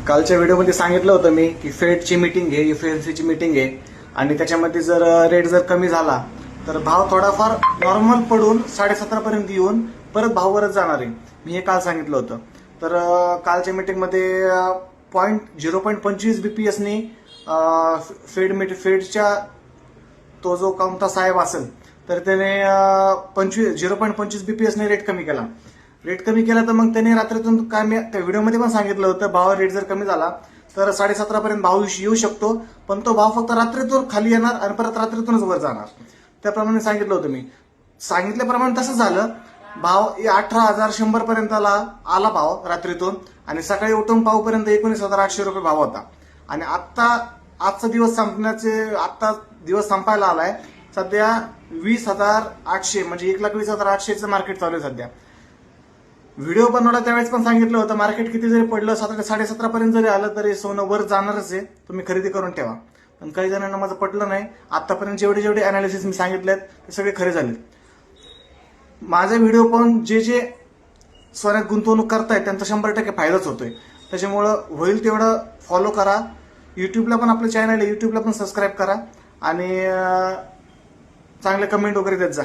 कालच्या व्हिडिओमध्ये सांगितलं होतं मी की फेडची मीटिंग आहे, एफएमसीची मीटिंग आहे आणि त्याच्यामध्ये जर रेट जर कमी झाला तर भाव थोडाफार नॉर्मल पडून 17.5 पर्यंत येऊन परत भाव वरच जाणार आहे. मी हे काल सांगितलं होतं. तर कालच्या मीटिंगमध्ये 0.25 बीपीएसनी फेडच्या तो जो कामता साहेब असेल तर त्याने 0.25 बीपीएसने रेट कमी केला. रेट कमी केला तर मग त्याने रात्रीतून काय मी त्या व्हिडिओमध्ये पण सांगितलं होतं, भाव रेट जर कमी झाला तर 17.5 पर्यंत भाव येऊ शकतो, पण तो भाव फक्त रात्रीतून खाली येणार आणि परत रात्रीतूनच वर जाणार. त्याप्रमाणे सांगितलं होतं मी. सांगितल्याप्रमाणे तसं झालं. भाव 18,100 पर्यंत आला भाव रात्रीतून आणि सकाळी उठून पाहूपर्यंत 19,800 रुपये भाव होता. आणि आजचा दिवस संपायला आलाय. सध्या 20,800 म्हणजे 1,20,800 मार्केट चालू आहे सध्या. व्हिडिओ बनवला त्यावेळेस पण सांगितलं होतं, मार्केट किती जरी पडलं 17.5 पर्यंत जरी आलं तरी सोनं वर जाणारच आहे, तुम्ही खरेदी करून ठेवा. पण काही जणांना माझं पटलं नाही. आतापर्यंत जेवढे अनालिसिस मी सांगितलेत ते सगळे खरे झालेत. माझा व्हिडिओ पाहून जे सोन्यात गुंतवणूक करतायत त्यांचा 100% फायदाच होतोय. त्याच्यामुळं होईल तेवढं फॉलो करा. युट्यूबला पण आपलं चॅनल आहे, युट्यूबला पण सबस्क्राईब करा आणि चांगले कमेंट वगैरे देत जा.